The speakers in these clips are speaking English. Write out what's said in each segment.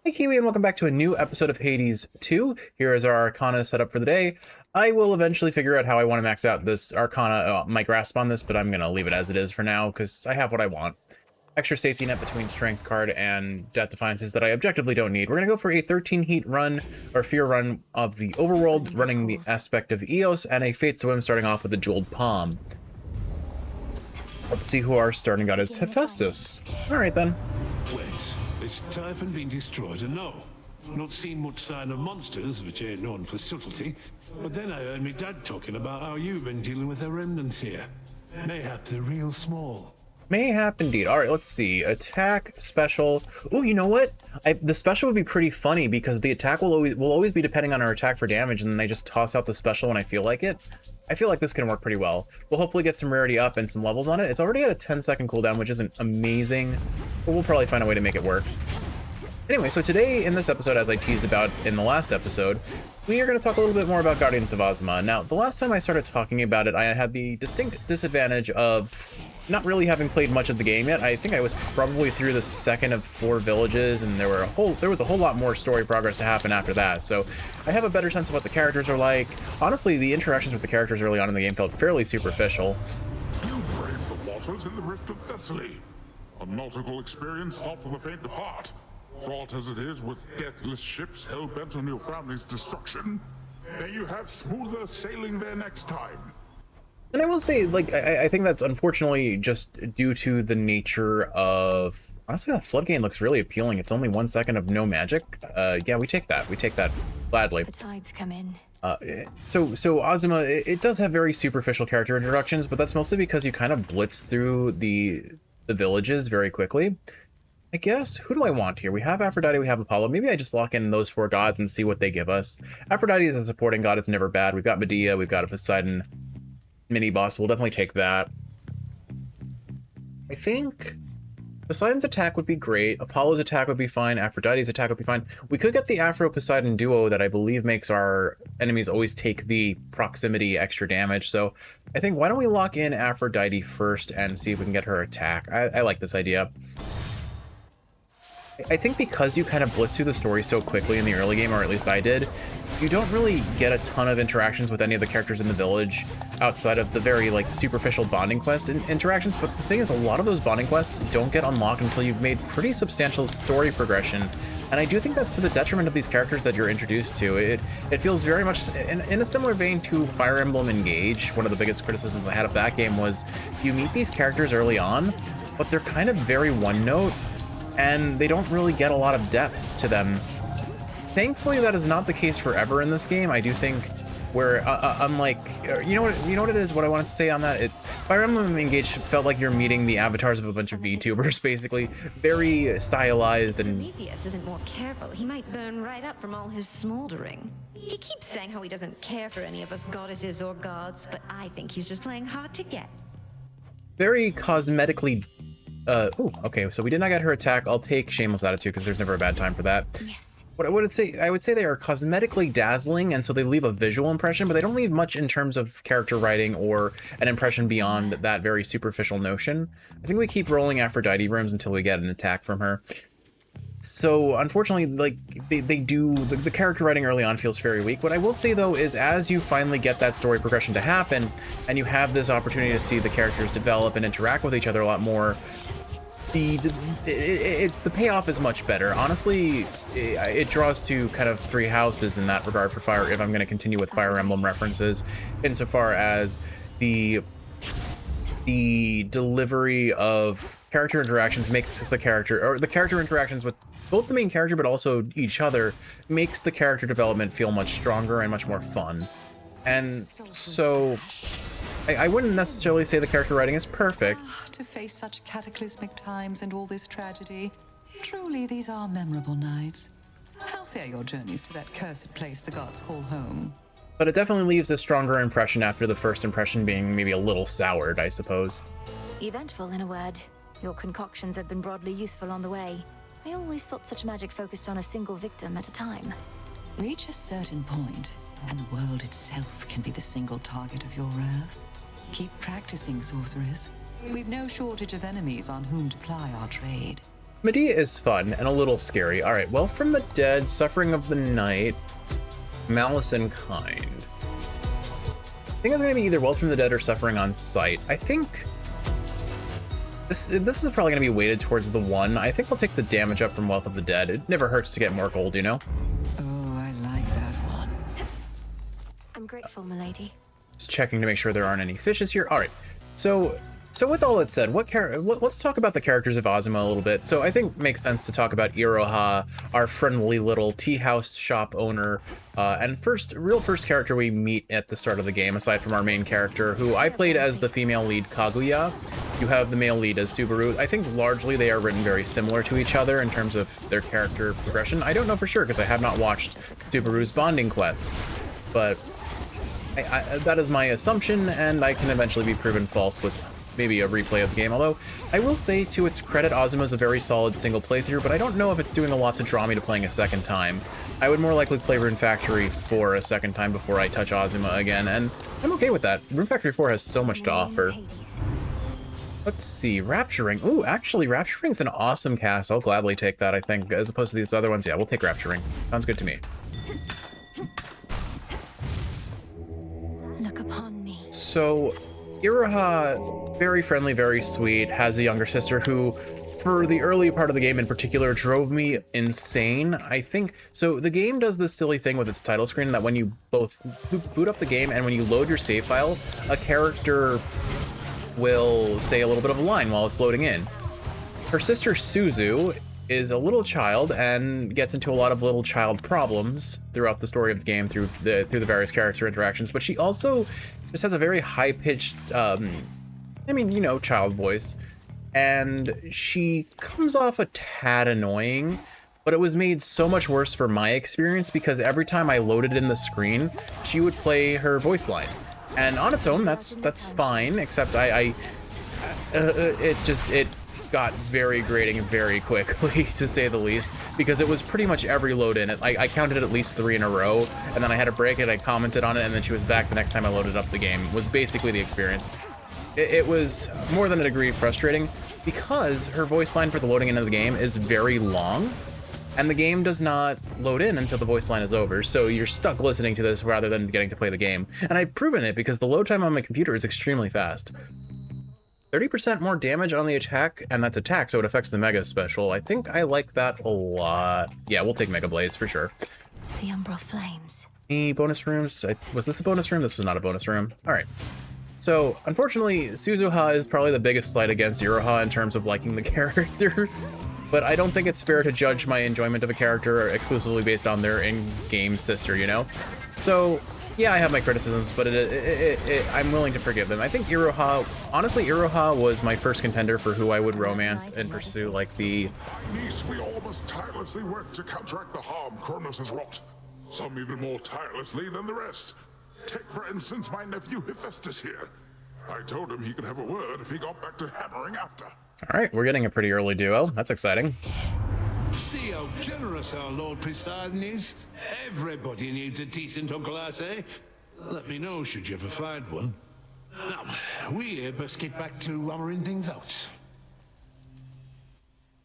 Hey Kiwi, and welcome back to a new episode of Hades 2. Here is our Arcana setup for the day. I will eventually figure out how I want to max out this Arcana, my grasp on this, but I'm going to leave it as it is for now because I have what I want. Extra safety net between Strength card and Death Defiances that I objectively don't need. We're going to go for a 13 heat run, or fear run of the Overworld, running the aspect of Eos, and a Fate Swim starting off with the Jeweled Palm. Let's see who our starting god is. Hephaestus. Alright then. Wait, is Typhon been destroyed or no? Not seen much sign of monsters, which ain't known for subtlety. But then I heard me dad talking about how you've been dealing with the remnants here. Mayhap they're real small. Mayhap indeed. Alright, let's see. Attack, special. Oh, you know what? The special would be pretty funny because the attack will always be depending on our attack for damage, and then I just toss out the special when I feel like it. I feel like this can work pretty well. We'll hopefully get some rarity up and some levels on it. It's already at a 10-second cooldown, which isn't amazing, but we'll probably find a way to make it work. Anyway, so today in this episode, as I teased about in the last episode, we are going to talk a little bit more about Guardians of Azuma. Now, the last time I started talking about it, I had the distinct disadvantage of not really having played much of the game yet. I think I was probably through the second of 4 villages, and there was a whole lot more story progress to happen after that. So I have a better sense of what the characters are like. Honestly, the interactions with the characters early on in the game felt fairly superficial. You braved the waters in the Rift of Thessaly. A nautical experience not for the faint of heart. Fraught as it is with deathless ships hell-bent on your family's destruction. May you have smoother sailing there next time. And I will say, like, I think that's unfortunately just due to the nature of... Honestly, that Floodgate looks really appealing. It's only 1 second of no magic. Yeah, we take that. We take that gladly. The tides come in. So Azuma, it does have very superficial character introductions, but that's mostly because you kind of blitz through the villages very quickly. I guess, who do I want here? We have Aphrodite, we have Apollo. Maybe I just lock in those 4 gods and see what they give us. Aphrodite is a supporting god. It's never bad. We've got Medea, we've got a Poseidon mini boss. We'll definitely take that. I think Poseidon's attack would be great. Apollo's attack would be fine. Aphrodite's attack would be fine. We could get the Afro-Poseidon duo that I believe makes our enemies always take the proximity extra damage. So I think, why don't we lock in Aphrodite first and see if we can get her attack. I like this idea. I think because you kind of blitz through the story so quickly in the early game, or at least I did, you don't really get a ton of interactions with any of the characters in the village outside of the very, like, superficial bonding quest interactions. But the thing is, a lot of those bonding quests don't get unlocked until you've made pretty substantial story progression. And I do think that's to the detriment of these characters that you're introduced to. It feels very much in a similar vein to Fire Emblem Engage. One of the biggest criticisms I had of that game was you meet these characters early on, but they're kind of very one-note, and they don't really get a lot of depth to them. Thankfully, that is not the case forever in this game. I do think where, unlike, you know what it is, what I wanted to say on that? It's Fire Emblem Engage felt like you're meeting the avatars of a bunch of VTubers, basically. Very stylized and... Prometheus isn't more careful, he might burn right up from all his smoldering. He keeps saying how he doesn't care for any of us goddesses or gods, but I think he's just playing hard to get. Very cosmetically... oh, okay, so we did not get her attack. I'll take Shameless Attitude because there's never a bad time for that. Yes. What I would say they are cosmetically dazzling, and so they leave a visual impression, but they don't leave much in terms of character writing or an impression beyond that very superficial notion. I think we keep rolling Aphrodite rooms until we get an attack from her. So unfortunately, like, the character writing early on feels very weak. What I will say though is, as you finally get that story progression to happen, and you have this opportunity to see the characters develop and interact with each other a lot more, the payoff is much better. Honestly, it draws to kind of 3 houses in that regard for Fire, if I'm going to continue with Fire Emblem references, insofar as the delivery of character interactions makes the character interactions with both the main character but also each other makes the character development feel much stronger and much more fun. And so I wouldn't necessarily say the character writing is perfect. To face such cataclysmic times and all this tragedy, truly these are memorable nights. How fare your journeys to that cursed place the gods call home? But it definitely leaves a stronger impression after the first impression being maybe a little soured, I suppose. Eventful, in a word. Your concoctions have been broadly useful on the way. I always thought such magic focused on a single victim at a time. Reach a certain point, and the world itself can be the single target of your wrath. Keep practicing, sorceress. We've no shortage of enemies on whom to ply our trade. Medea is fun and a little scary. All right, Wealth from the Dead, Suffering of the Night, Malice and Kind. I think it's gonna be either Wealth from the Dead or Suffering on Sight. I think this is probably gonna be weighted towards the one. I think I'll take the damage up from Wealth of the Dead. It never hurts to get more gold, you know? Oh, I like that one. I'm grateful, milady. Just checking to make sure there aren't any fishes here. All right, so with all that said, let's talk about the characters of Azuma a little bit. So I think it makes sense to talk about Iroha, our friendly little tea house shop owner, and real first character we meet at the start of the game, aside from our main character, who I played as the female lead Kaguya. You have the male lead as Subaru. I think largely they are written very similar to each other in terms of their character progression. I don't know for sure because I have not watched Subaru's bonding quests, but that is my assumption, and I can eventually be proven false with maybe a replay of the game. Although I will say, to its credit, Azuma is a very solid single playthrough, but I don't know if it's doing a lot to draw me to playing a second time. I would more likely play Rune Factory 4 a second time before I touch Azuma again, and I'm okay with that. Rune Factory 4 has so much to offer. Let's see, Rapture Ring. Ooh, actually, Rapture Ring's an awesome cast. I'll gladly take that, I think, as opposed to these other ones. Yeah, we'll take Rapture Ring. Sounds good to me. Look upon me. So, Iroha, very friendly, very sweet, has a younger sister who, for the early part of the game in particular, drove me insane. I think, so the game does this silly thing with its title screen that when you both boot up the game and when you load your save file, a character will say a little bit of a line while it's loading in. Her sister Suzu is a little child and gets into a lot of little child problems throughout the story of the game through the various character interactions, but she also just has a very high-pitched, child voice, and she comes off a tad annoying, but it was made so much worse for my experience because every time I loaded in the screen, she would play her voice line. And on its own, that's fine, except it got very grating very quickly, to say the least, because it was pretty much every load in. I counted at least 3 in a row, and then I had to break it, I commented on it, and then she was back the next time I loaded up the game. Was basically the experience. It was more than a degree frustrating, because her voice line for the loading into the game is very long, and the game does not load in until the voice line is over, so you're stuck listening to this rather than getting to play the game. And I've proven it because the load time on my computer is extremely fast. 30% more damage on the attack, and that's attack, so it affects the Mega Special. I think I like that a lot. Yeah, we'll take Mega Blaze for sure. The Umbral Flames. Any bonus rooms? Was this a bonus room? This was not a bonus room. All right. So, unfortunately, Suzuha is probably the biggest slight against Iroha in terms of liking the character, but I don't think it's fair to judge my enjoyment of a character exclusively based on their in-game sister, you know? So, yeah, I have my criticisms, but I'm willing to forgive them. I think honestly, Iroha was my first contender for who I would romance and pursue, like the... Niece, we all must tirelessly work to counteract the harm Cronus has wrought. Some even more tirelessly than the rest. Take, for instance, my nephew Hephaestus here. I told him he could have a word if he got back to hammering after. All right, we're getting a pretty early duo. That's exciting. See how generous our Lord Poseidon is? Everybody needs a decent Uncle Arse. Let me know should you ever find one. Now, we best get back to hammering things out.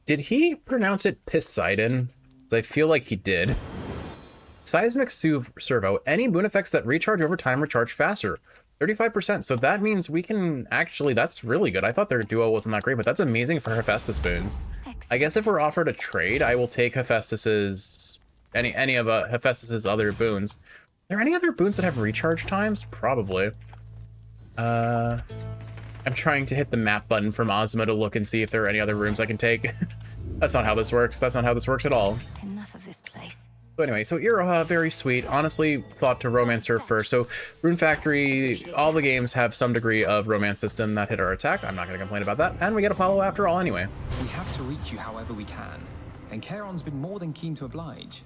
Did he pronounce it Poseidon? I feel like he did. Seismic Servo. Any boon effects that recharge over time recharge faster. 35%. So that means we can actually, that's really good. I thought their duo wasn't that great, but that's amazing for Hephaestus boons. I guess if we're offered a trade, I will take Hephaestus's, any of Hephaestus's other boons. Are there any other boons that have recharge times? Probably. I'm trying to hit the map button from Azuma to look and see if there are any other rooms I can take. That's not how this works. That's not how this works at all. Enough of this place. So anyway, so Iroha, very sweet. Honestly, thought to romance her first. So Rune Factory, all the games have some degree of romance system that hit our attack. I'm not going to complain about that. And we get Apollo after all anyway. We have to reach you however we can. And Charon's been more than keen to oblige.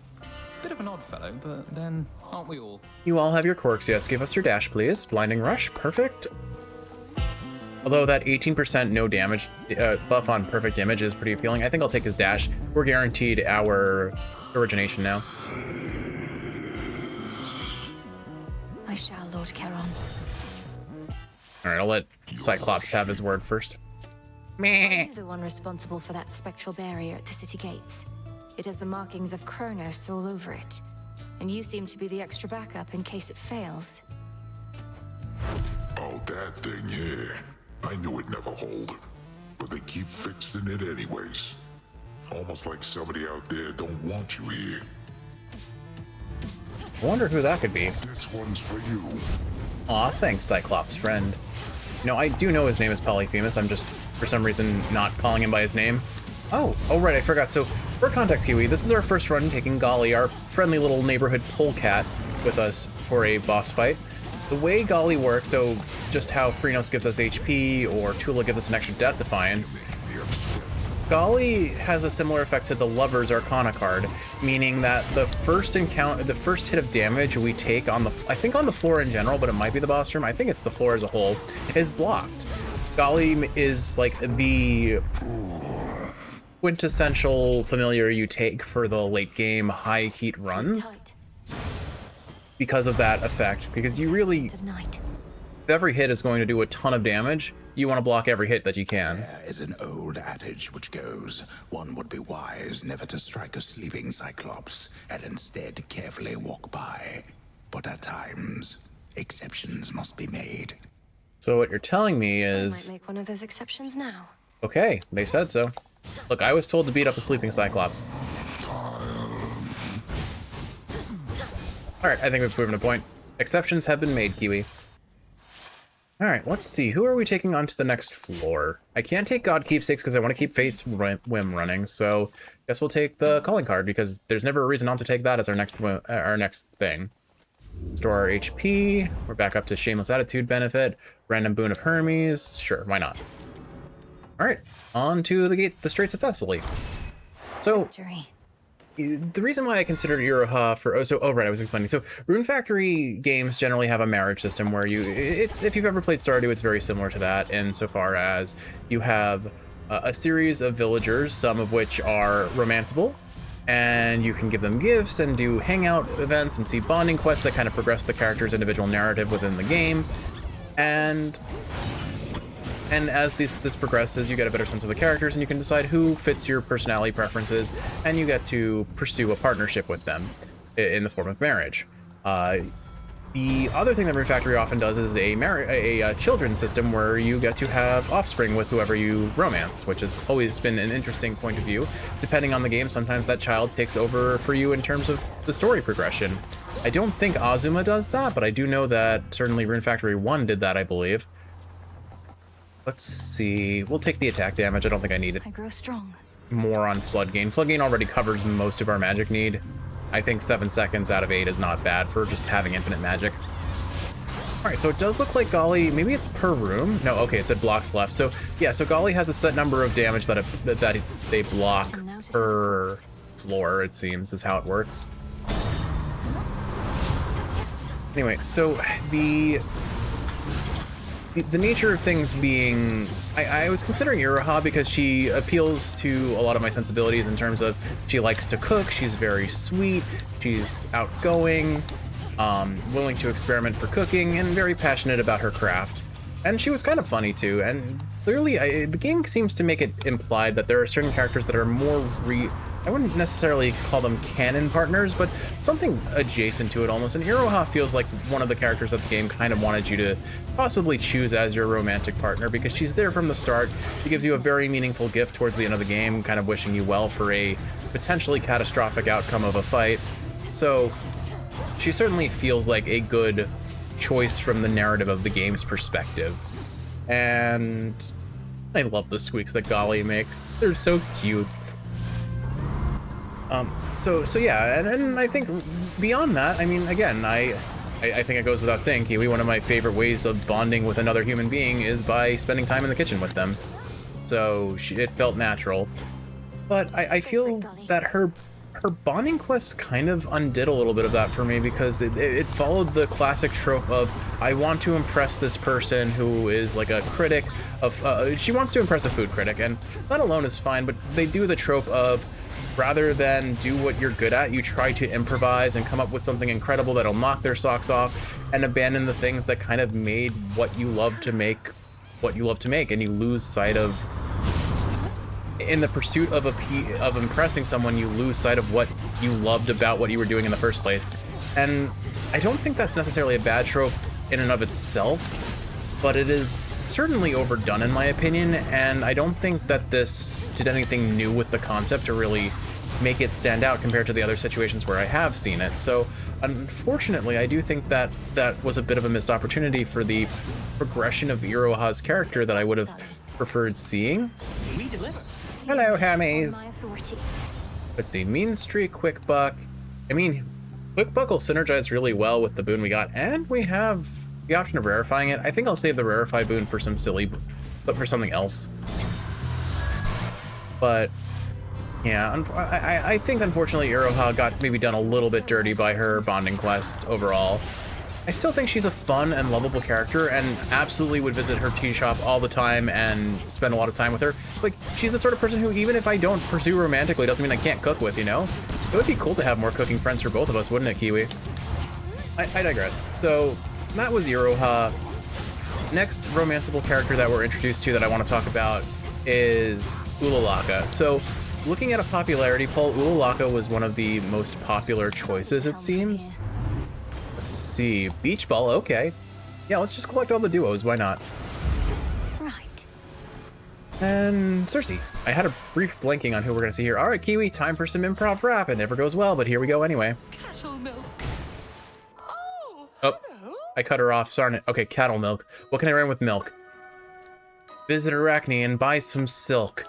Bit of an odd fellow, but then aren't we all? You all have your quirks, yes. Give us your dash, please. Blinding Rush, perfect. Although that 18% no damage buff on perfect image is pretty appealing. I think I'll take his dash. We're guaranteed our origination now. I shall, Lord Charon. All right, I'll let Cyclops have his word first. Meh. You're the one responsible for that spectral barrier at the city gates. It has the markings of Kronos all over it. And you seem to be the extra backup in case it fails. Oh, that thing, yeah. I knew it'd never hold. But they keep fixing it anyways. Almost like somebody out there don't want you here. I wonder who that could be. This one's for you. Aw, thanks, Cyclops friend. You know, I do know his name is Polyphemus. I'm just, for some reason, not calling him by his name. Oh right, I forgot. So, for context, Kiwi, this is our first run taking Golly, our friendly little neighborhood polecat, with us for a boss fight. The way Golly works, so just how Phrenos gives us HP, or Tula gives us an extra Death Defiance, Golly has a similar effect to the Lover's Arcana card, meaning that the first hit of damage we take on I think on the floor in general, but it might be the boss room, I think it's the floor as a whole, is blocked. Golly is like the quintessential familiar you take for the late game high heat runs because of that effect, because you really, if every hit is going to do a ton of damage, you want to block every hit that you can. There is an old adage which goes, one would be wise never to strike a sleeping Cyclops and instead carefully walk by. But at times, exceptions must be made. So what you're telling me I is... might make one of those exceptions now. Okay, they said so. Look, I was told to beat up a sleeping Cyclops. Alright, I think we've proven a point. Exceptions have been made, Kiwi. Alright, let's see. Who are we taking on to the next floor? I can't take God Keepsakes because I want to keep Fate's Whim running, so guess we'll take the calling card because there's never a reason not to take that as our next thing. Store our HP. We're back up to Shameless Attitude benefit. Random Boon of Hermes. Sure, why not? Alright, on to the Straits of Thessaly. So, Victory. the reason why I considered Iroha for right, I was explaining. So Rune Factory games generally have a marriage system where if you've ever played Stardew, it's very similar to that insofar as you have a series of villagers, some of which are romanceable, and you can give them gifts and do hangout events and see bonding quests that kind of progress the character's individual narrative within the game. And as this progresses, you get a better sense of the characters, and you can decide who fits your personality preferences, and you get to pursue a partnership with them in the form of marriage. The other thing that Rune Factory often does is a children's system where you get to have offspring with whoever you romance, which has always been an interesting point of view. Depending on the game, sometimes that child takes over for you in terms of the story progression. I don't think Azuma does that, but I do know that certainly Rune Factory 1 did that, I believe. Let's see. We'll take the attack damage. I don't think I need it. I grow strong. More on Flood Gain. Flood Gain already covers most of our magic need. I think 7 seconds out of 8 is not bad for just having infinite magic. Alright, so it does look like Golly, maybe it's per room? No, okay, it said blocks left. So, yeah, so Golly has a set number of damage that they block per floor, it seems, is how it works. Anyway, so the nature of things being, I was considering Iroha because she appeals to a lot of my sensibilities in terms of she likes to cook, she's very sweet, she's outgoing, willing to experiment for cooking, and very passionate about her craft. And she was kind of funny too, and clearly the game seems to make it implied that there are certain characters that are more I wouldn't necessarily call them canon partners, but something adjacent to it almost. And Iroha feels like one of the characters that the game kind of wanted you to possibly choose as your romantic partner because she's there from the start. She gives you a very meaningful gift towards the end of the game, kind of wishing you well for a potentially catastrophic outcome of a fight. So she certainly feels like a good choice from the narrative of the game's perspective. And I love the squeaks that Golly makes. They're so cute. So yeah, and I think beyond that, I mean, again, I think it goes without saying, Kiwi, one of my favorite ways of bonding with another human being is by spending time in the kitchen with them. So it felt natural. But I feel that her bonding quests kind of undid a little bit of that for me because it followed the classic trope of I want to impress this person who is like a critic of, she wants to impress a food critic, and that alone is fine, but they do the trope of rather than do what you're good at, you try to improvise and come up with something incredible that'll knock their socks off and abandon the things that kind of made what you love to make, and you lose sight of in the pursuit of of impressing someone, you lose sight of what you loved about what you were doing in the first place. And I don't think that's necessarily a bad trope in and of itself, but it is certainly overdone in my opinion, and I don't think that this did anything new with the concept to really make it stand out compared to the other situations where I have seen it. So unfortunately, I do think that that was a bit of a missed opportunity for the progression of Iroha's character that I would have preferred seeing. Hello, Hammies. Let's see, Mean Streak, Quick Buck. I mean, Quick Buck will synergize really well with the boon we got, and we have the option of rarefying it. I think I'll save the rarefy boon for some silly, but for something else. But yeah, I think unfortunately Iroha got maybe done a little bit dirty by her bonding quest overall. I still think she's a fun and lovable character and absolutely would visit her tea shop all the time and spend a lot of time with her. Like, she's the sort of person who, even if I don't pursue romantically, doesn't mean I can't cook with, you know? It would be cool to have more cooking friends for both of us, wouldn't it, Kiwi? I digress. So that was Iroha. Next romanceable character that we're introduced to that I want to talk about is Uraraka. So looking at a popularity poll, Uraraka was one of the most popular choices, it seems. Let's see, Beach Ball, okay. Yeah, let's just collect all the duos, why not? Right. And Cersei. I had a brief blanking on who we're gonna see here. All right, Kiwi, time for some improv rap. It never goes well, but here we go anyway. Cattle milk. Oh, I cut her off, sorry. Okay, cattle milk. What can I rhyme with milk? Visit Arachne and buy some silk.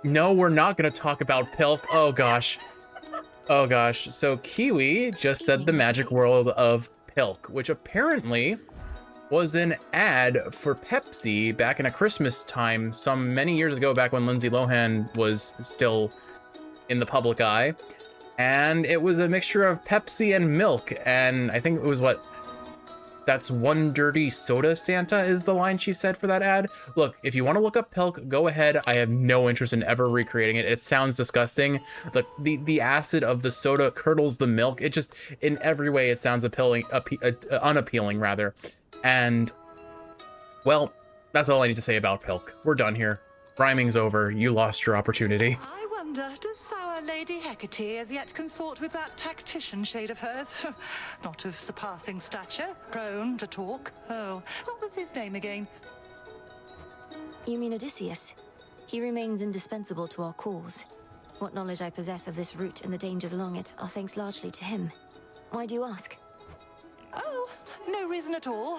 No, we're not gonna talk about Pilk. Oh gosh. Oh gosh. So Kiwi just said the magic world of Pilk, which apparently was an ad for Pepsi back in a Christmas time some many years ago, back when Lindsay Lohan was still in the public eye. And it was a mixture of Pepsi and milk. And I think it was what? That's one dirty soda, Santa, is the line she said for that ad. Look, if you want to look up Pilk, go ahead. I have no interest in ever recreating it. It sounds disgusting. The acid of the soda curdles the milk. It just, in every way, it sounds unappealing, rather. And, well, that's all I need to say about Pilk. We're done here. Rhyming's over. You lost your opportunity. I wonder, does sour Lady Hecate as yet consort with that tactician shade of hers? Not of surpassing stature, prone to talk. Oh, what was his name again? You mean Odysseus? He remains indispensable to our cause. What knowledge I possess of this route and the dangers along it are thanks largely to him. Why do you ask? Oh, no reason at all.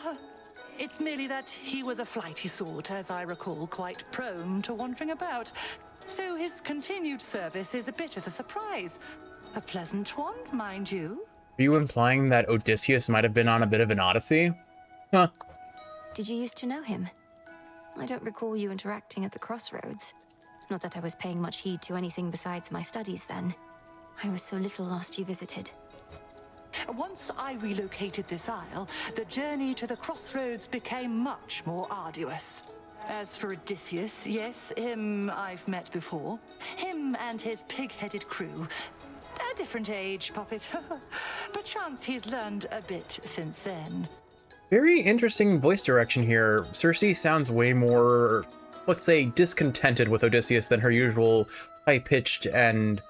It's merely that he was a flighty sort, as I recall, quite prone to wandering about. So his continued service is a bit of a surprise. A pleasant one, mind you. Are you implying that Odysseus might have been on a bit of an odyssey? Huh. Did you used to know him? I don't recall you interacting at the crossroads. Not that I was paying much heed to anything besides my studies then. I was so little last you visited. Once I relocated this isle, the journey to the crossroads became much more arduous. As for Odysseus, yes, him I've met before. Him and his pig-headed crew. A different age, Poppet. Perchance he's learned a bit since then. Very interesting voice direction here. Cersei sounds way more, let's say, discontented with Odysseus than her usual high-pitched and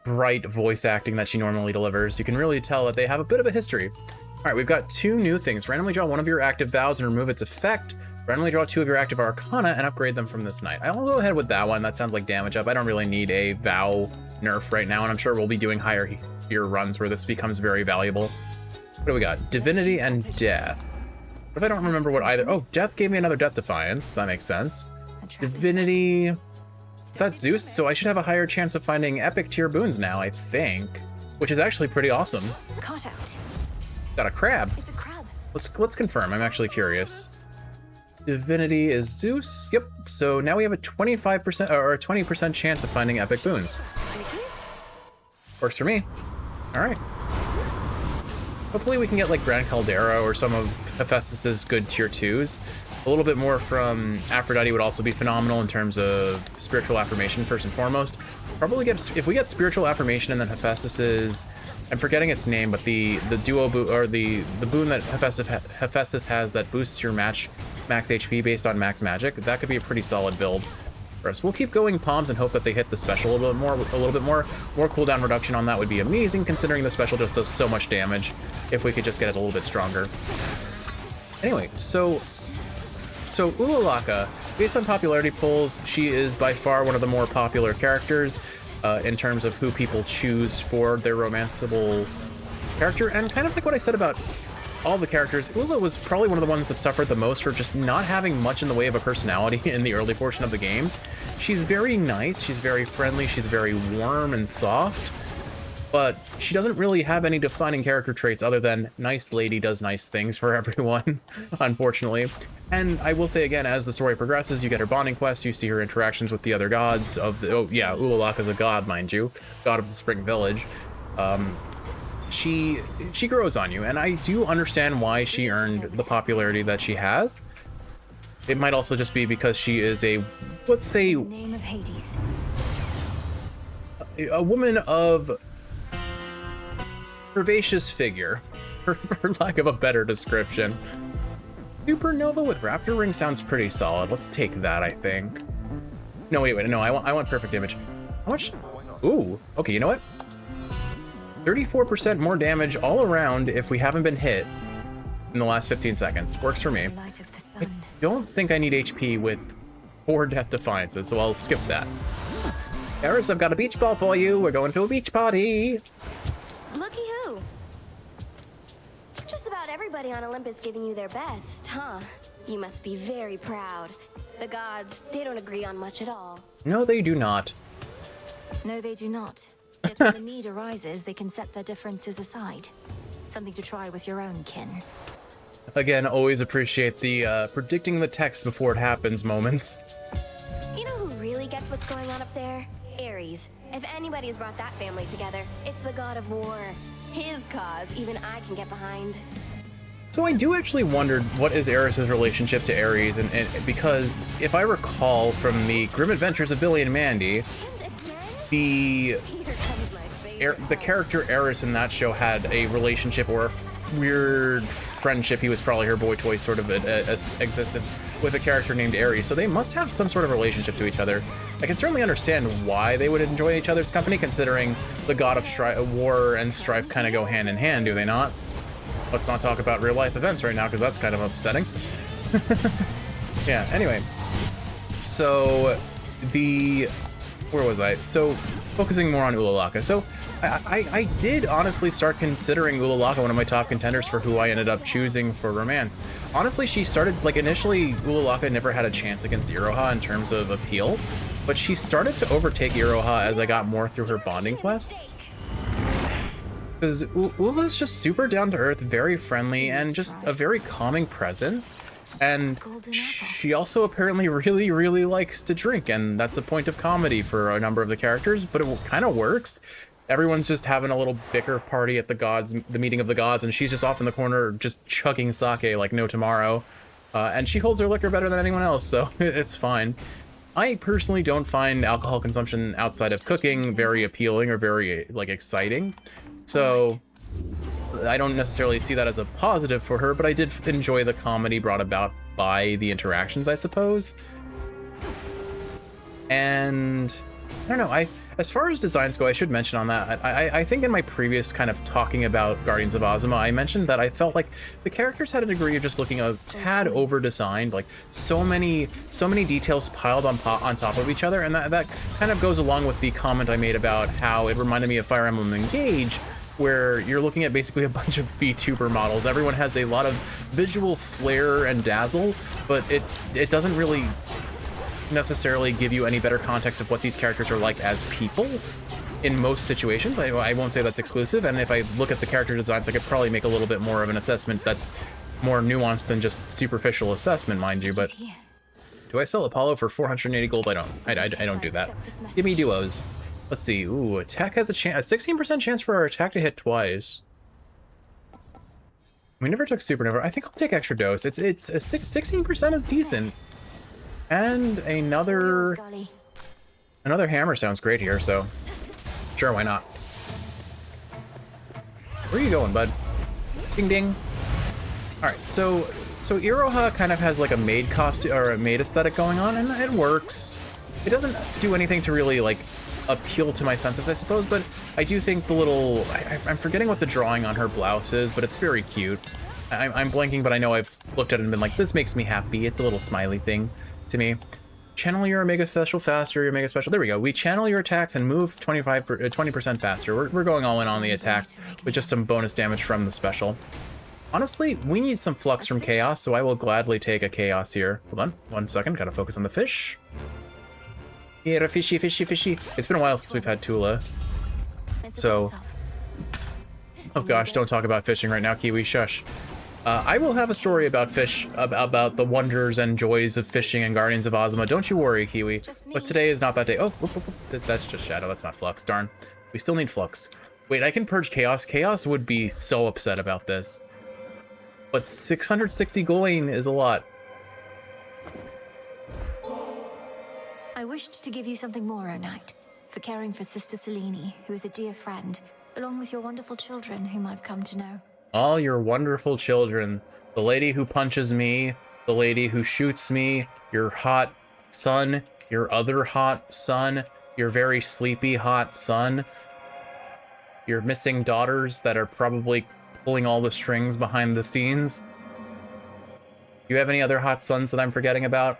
bright voice acting that she normally delivers. You can really tell that they have a bit of a history. All right, we've got two new things. Randomly draw one of your active vows and remove its effect. Randomly draw two of your active arcana and upgrade them from this night. I'll go ahead with that one. That sounds like damage up. I don't really need a vow nerf right now, and I'm sure we'll be doing higher tier runs where this becomes very valuable. What do we got? Divinity and Death. What if I don't remember what either? Oh, Death gave me another Death Defiance. That makes sense. Divinity. Is that Zeus? So I should have a higher chance of finding epic tier boons now, I think. Which is actually pretty awesome. Caught out. Got a crab. It's a crab. Let's confirm. I'm actually curious. Divinity is Zeus. Yep. So now we have a 25% or a 20% chance of finding epic boons. Works for me. All right. Hopefully we can get like Grand Caldera or some of Hephaestus's good tier 2s. A little bit more from Aphrodite would also be phenomenal in terms of spiritual affirmation first and foremost. Probably get, if we get spiritual affirmation and then Hephaestus's, I'm forgetting its name, but the duo boon or the boon that Hephaestus has that boosts your max HP based on max magic, that could be a pretty solid build progress. We'll keep going palms and hope that they hit the special a little bit more. More cooldown reduction on that would be amazing, considering the special just does so much damage. If we could just get it a little bit stronger. Anyway, so Uraraka, based on popularity polls, she is by far one of the more popular characters in terms of who people choose for their romanceable character. And kind of like what I said about all the characters, Ula was probably one of the ones that suffered the most for just not having much in the way of a personality in the early portion of the game. She's very nice, she's very friendly, she's very warm and soft, but she doesn't really have any defining character traits other than nice lady does nice things for everyone, unfortunately. And I will say again, as the story progresses, you get her bonding quests, you see her interactions with the other gods of the, oh yeah, Uraraka's a god, mind you, god of the Spring Village. She grows on you, and I do understand why she earned the popularity that she has. It might also just be because she is a, let's say, Name of Hades. a woman of curvaceous figure, for lack of a better description. Supernova with Raptor Ring sounds pretty solid. Let's take that, I think. No, wait, no, I want perfect image. How much? Ooh, okay, you know what? 34% more damage all around if we haven't been hit in the last 15 seconds. Works for me. Light of the sun. I don't think I need HP with 4 Death Defiances, so I'll skip that. Eris, I've got a beach ball for you. We're going to a beach party. Looky who. Just about everybody on Olympus giving you their best, huh? You must be very proud. The gods, they don't agree on much at all. No, they do not. No, they do not. Yet when the need arises, they can set their differences aside. Something to try with your own kin. Again, always appreciate the predicting the text before it happens moments. You know who really gets what's going on up there? Ares. If anybody's brought that family together, it's the god of war. His cause, even I can get behind. So I do actually wonder what is Eris's relationship to Ares, and because if I recall from the Grim Adventures of Billy and Mandy, the character Eris in that show had a relationship or a weird friendship, he was probably her boy toy sort of existence, with a character named Ares, so they must have some sort of relationship to each other. I can certainly understand why they would enjoy each other's company, considering the god of war and strife kind of go hand in hand, do they not? Let's not talk about real life events right now, because that's kind of upsetting. Yeah, anyway. So, where was I? So, focusing more on Uraraka. So, I did honestly start considering Uraraka one of my top contenders for who I ended up choosing for romance. Honestly, she started, like, initially, Uraraka never had a chance against Iroha in terms of appeal, but she started to overtake Iroha as I got more through her bonding quests. Because Ula's just super down-to-earth, very friendly, and just a very calming presence. And she also apparently really, really likes to drink, and that's a point of comedy for a number of the characters, but it kind of works. Everyone's just having a little bicker party at the meeting of the gods, and she's just off in the corner just chugging sake like no tomorrow. And she holds her liquor better than anyone else, so it's fine. I personally don't find alcohol consumption outside of cooking very appealing or very, like, exciting. So I don't necessarily see that as a positive for her, but I did enjoy the comedy brought about by the interactions, I suppose. And I don't know, as far as designs go, I should mention on that, I think in my previous kind of talking about Guardians of Azuma, I mentioned that I felt like the characters had a degree of just looking a tad over-designed, like so many details piled on top of each other, and that kind of goes along with the comment I made about how it reminded me of Fire Emblem Engage, where you're looking at basically a bunch of VTuber models. Everyone has a lot of visual flair and dazzle, but it doesn't really necessarily give you any better context of what these characters are like as people in most situations. I won't say that's exclusive, and if I look at the character designs, I could probably make a little bit more of an assessment that's more nuanced than just superficial assessment, mind you, but do I sell Apollo for 480 gold? I don't. I don't do that. Give me duos. Let's see. Ooh, attack has a 16% chance for our attack to hit twice. We never took Supernova. I think I'll take extra dose. It's 16% is decent. And another hammer sounds great here, so sure, why not? Where are you going, bud? Ding ding. All right, so Iroha kind of has like a maid costume or a maid aesthetic going on, and it works. It doesn't do anything to really like appeal to my senses, I suppose, but I do think the little, I'm forgetting what the drawing on her blouse is, but it's very cute. I'm blanking, but I know I've looked at it and been like, this makes me happy. It's a little smiley thing to me. Channel your Omega Special faster, your Mega Special. There we go. We channel your attacks and move 20% faster. We're going all in on the attack with just some bonus damage from the special. Honestly, we need some flux from Chaos, so I will gladly take a Chaos here. Hold on, 1 second. Gotta focus on the fish. Yeah, fishy, fishy, fishy. It's been a while since we've had Tula. So, oh gosh, don't talk about fishing right now, Kiwi, shush. I will have a story about fish, about the wonders and joys of fishing in Guardians of Azuma. Don't you worry, Kiwi. But today is not that day. Oh, that's just Shadow. That's not Flux. Darn. We still need Flux. Wait, I can purge Chaos. Chaos would be so upset about this. But 660 gold is a lot. I wished to give you something more, O Knight, for caring for Sister Selene, who is a dear friend, along with your wonderful children, whom I've come to know. All your wonderful children. The lady who punches me, the lady who shoots me, your hot son, your other hot son, your very sleepy hot son, your missing daughters that are probably pulling all the strings behind the scenes. You have any other hot sons that I'm forgetting about?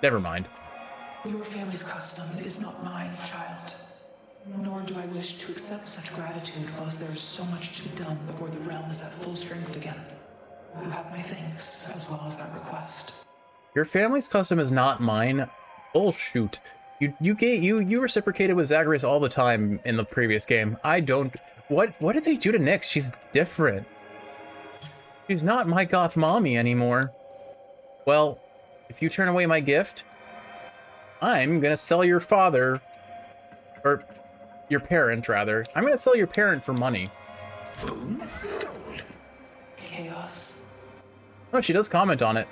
Never mind. Your family's custom is not mine, child. Nor do I wish to accept such gratitude whilst there is so much to be done before the realm is at full strength again. You have my thanks, as well as that request. Your family's custom is not mine? Bullshoot. You reciprocated with Zagreus all the time in the previous game. I don't... What did they do to Nyx? She's different. She's not my goth mommy anymore. Well, if you turn away my gift, I'm gonna sell your father, or your parent rather. I'm gonna sell your parent for money. Chaos. Oh, she does comment on it.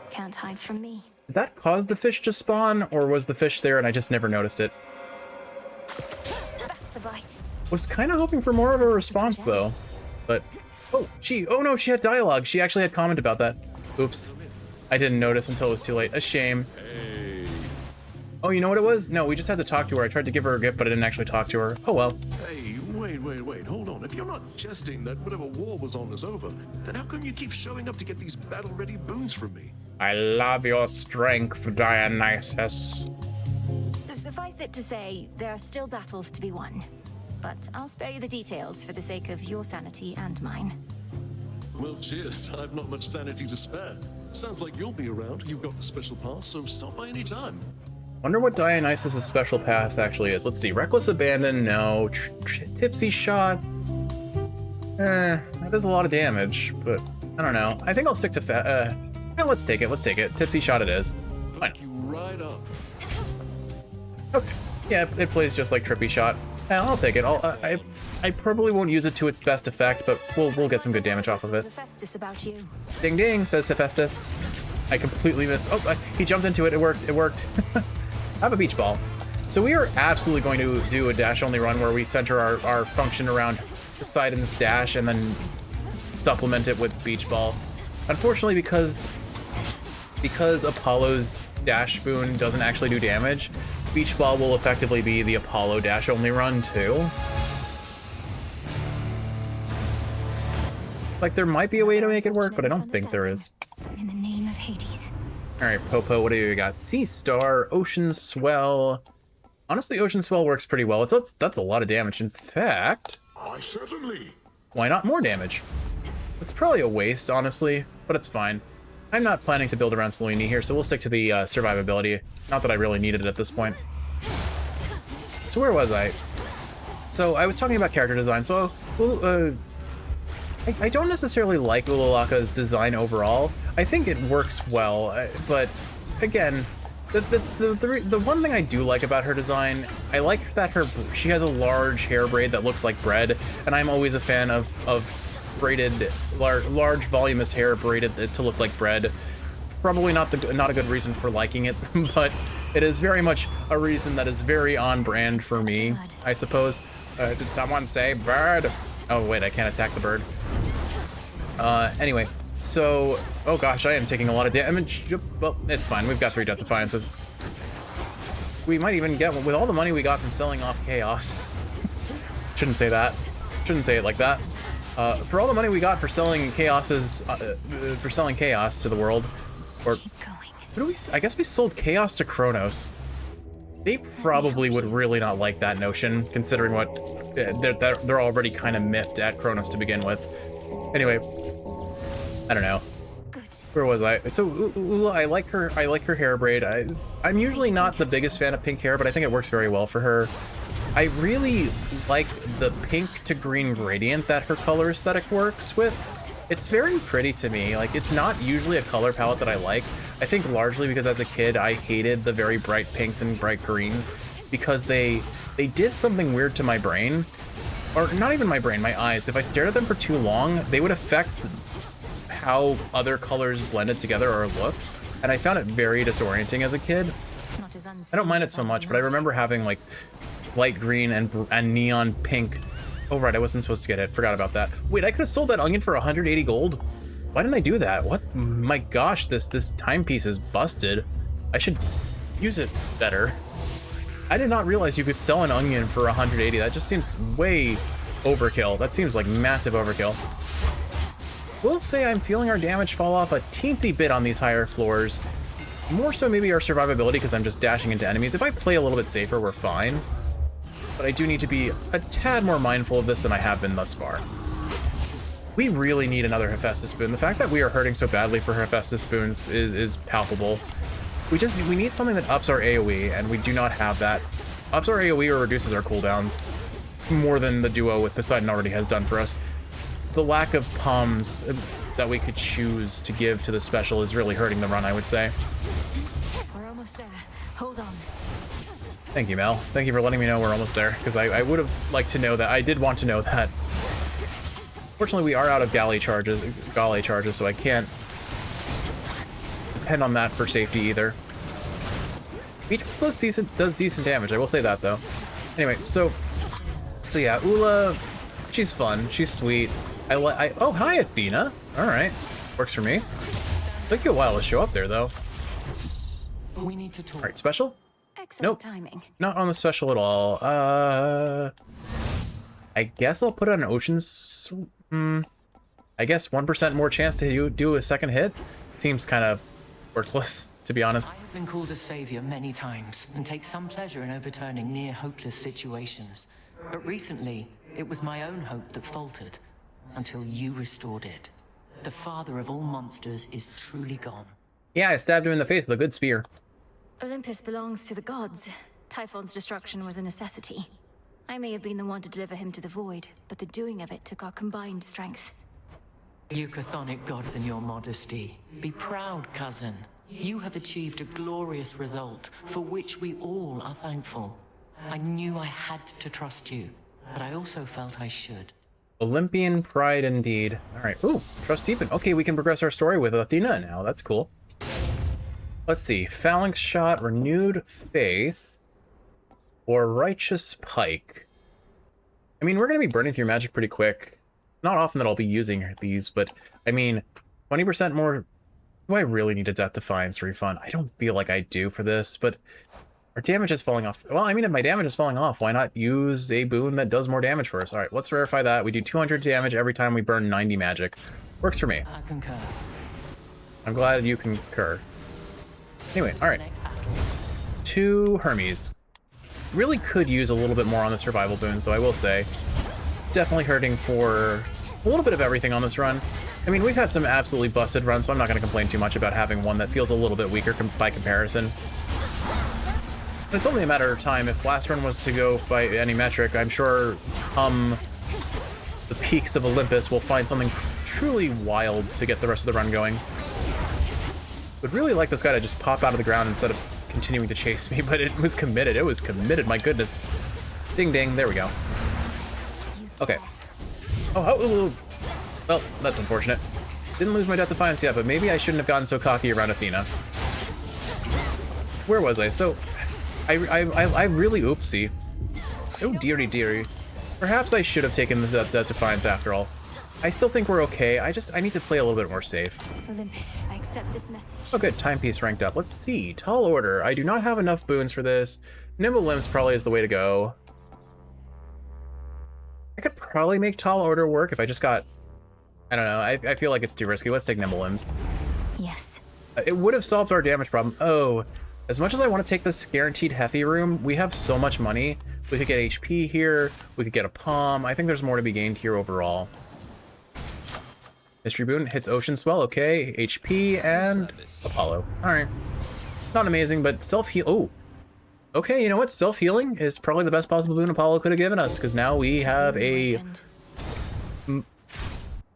Can't hide from me. Did that cause the fish to spawn, or was the fish there and I just never noticed it? That's a bite. Was kind of hoping for more of a response though, but oh no, she had dialogue. She actually had comment about that. Oops. I didn't notice until it was too late. A shame. Hey. Oh, you know what it was? No, we just had to talk to her. I tried to give her a gift, but I didn't actually talk to her. Oh well. Hey, wait, hold on. If you're not jesting that whatever war was on is over, then how come you keep showing up to get these battle-ready boons from me? I love your strength, Dionysus. Suffice it to say, there are still battles to be won. But I'll spare you the details for the sake of your sanity and mine. Well, cheers. I've not much sanity to spare. Sounds like you'll be around. You've got the special pass, so stop by any time. Wonder what Dionysus' special pass actually is. Let's see. Reckless Abandon, no. Tipsy Shot. That does a lot of damage, but I don't know. I think I'll stick to yeah, let's take it. Let's take it. Tipsy Shot it is. Hook you right up. Okay. Yeah, it plays just like Trippy Shot. Yeah, I'll take it. I probably won't use it to its best effect, but we'll get some good damage off of it. Hephaestus about you. Ding ding, says Hephaestus. I completely missed. Oh, he jumped into it. It worked. It worked. I have a beach ball. So we are absolutely going to do a dash only run where we center our function around Poseidon's dash and then supplement it with beach ball. Unfortunately, because Apollo's dash boon doesn't actually do damage, beach ball will effectively be the Apollo dash only run too. Like, there might be a way to make it work, but I don't think there is. In the name of Hades. All right, Popo, what do you got? Sea Star, Ocean Swell. Honestly, Ocean Swell works pretty well. That's a lot of damage. In fact, I certainly. Why not more damage? It's probably a waste, honestly, but it's fine. I'm not planning to build around Selene here, so we'll stick to the survivability. Not that I really needed it at this point. So where was I? So I was talking about character design. So I don't necessarily like Ululaka's design overall. I think it works well, but again, the one thing I do like about her design, I like that she has a large hair braid that looks like bread, and I'm always a fan of braided, large voluminous hair braided to look like bread. Probably not a good reason for liking it, but it is very much a reason that is very on brand for me, I suppose. Did someone say bird? Oh wait, I can't attack the bird. Anyway, So, oh gosh, I am taking a lot of damage. Well, it's fine. We've got 3 Death Defiances. We might even get, with all the money we got from selling off Chaos. Shouldn't say that. Shouldn't say it like that. For all the money we got for selling Chaos to the world, or what do we? I guess we sold Chaos to Kronos. They probably would really not like that notion, considering what they're already kind of miffed at Kronos to begin with. Anyway, I don't know. Where was I? So Ula, I like her hair braid. I'm usually not the biggest fan of pink hair, but I think it works very well for her. I really like the pink to green gradient that her color aesthetic works with. It's very pretty to me. Like, it's not usually a color palette that I like. I think largely because as a kid I hated the very bright pinks and bright greens because they did something weird to my brain. Or not even my brain, my eyes. If I stared at them for too long, they would affect how other colors blended together or looked. And I found it very disorienting as a kid. I don't mind it so much, but I remember having like light green and neon pink. Oh right, I wasn't supposed to get it. Forgot about that. Wait, I could have sold that onion for 180 gold? Why didn't I do that? What? My gosh, this timepiece is busted. I should use it better. I did not realize you could sell an onion for 180. That just seems way overkill. That seems like massive overkill. We'll say I'm feeling our damage fall off a teensy bit on these higher floors. More so maybe our survivability because I'm just dashing into enemies. If I play a little bit safer, we're fine. But I do need to be a tad more mindful of this than I have been thus far. We really need another Hephaestus Spoon. The fact that we are hurting so badly for Hephaestus Spoons is palpable. We need something that ups our AoE, and we do not have that. Ups our AoE or reduces our cooldowns more than the duo with Poseidon already has done for us. The lack of palms that we could choose to give to the special is really hurting the run, I would say. We're almost there. Hold on. Thank you, Mel. Thank you for letting me know we're almost there, because I would have liked to know that. I did want to know that. Fortunately, we are out of galley charges, so I can't depend on that for safety either. Each does decent damage, I will say that though. Anyway, so yeah, Ula, she's fun, she's sweet. Oh, hi Athena. All right, works for me. Took you a while to show up there though. We need to talk. All right, special? Excellent Nope, timing. not on the special at all. I guess I'll put on Ocean's. I guess 1% more chance to do a second hit. Seems kind of worthless, to be honest. I have been called a savior many times and take some pleasure in overturning near hopeless situations. But recently, it was my own hope that faltered until you restored it. The father of all monsters is truly gone. Yeah, I stabbed him in the face with a good spear. Olympus belongs to the gods. Typhon's destruction was a necessity. I may have been the one to deliver him to the void, but the doing of it took our combined strength. You chthonic gods in your modesty. Be proud, cousin. You have achieved a glorious result, for which we all are thankful. I knew I had to trust you, but I also felt I should. Olympian pride indeed. All right, ooh, trust deepen. Okay, we can progress our story with Athena now, that's cool. Let's see, phalanx shot, renewed faith, or righteous pike. I mean, we're gonna be burning through magic pretty quick. Not often that I'll be using these, but I mean, 20% more. Do I really need a Death Defiance refund? I don't feel like I do for this, but our damage is falling off. Well, I mean, if my damage is falling off, why not use a boon that does more damage for us? All right, let's verify that. We do 200 damage every time we burn 90 magic. Works for me. I concur. I'm glad you concur. Anyway, all right. 2 Hermes. Really could use a little bit more on the survival boons, though, I will say. Definitely hurting for a little bit of everything on this run. I mean, we've had some absolutely busted runs, so I'm not going to complain too much about having one that feels a little bit weaker by comparison. And it's only a matter of time. If last run was to go by any metric, I'm sure the peaks of Olympus will find something truly wild to get the rest of the run going. Would really like this guy to just pop out of the ground instead of continuing to chase me, but it was committed. It was committed, my goodness. Ding ding, there we go. Okay. Oh, well, that's unfortunate. Didn't lose my Death Defiance yet, but maybe I shouldn't have gotten so cocky around Athena. Where was I? So, I really oopsie. Oh, dearie dearie. Perhaps I should have taken this Death Defiance after all. I still think we're okay. I need to play a little bit more safe. Olympus, I accept this message. Oh good, timepiece ranked up. Let's see, tall order. I do not have enough boons for this. Nimble limbs probably is the way to go. I could probably make tall order work if I just got, I don't know, I feel like it's too risky. Let's take nimble limbs. Yes. It would have solved our damage problem. Oh, as much as I want to take this guaranteed Heffy room, we have so much money. We could get HP here, we could get a palm. I think there's more to be gained here overall. Mystery boon hits ocean swell, okay. HP and Apollo. All right, not amazing, but self-heal. Oh, okay, you know what? Self-healing is probably the best possible boon Apollo could have given us, because now we have a...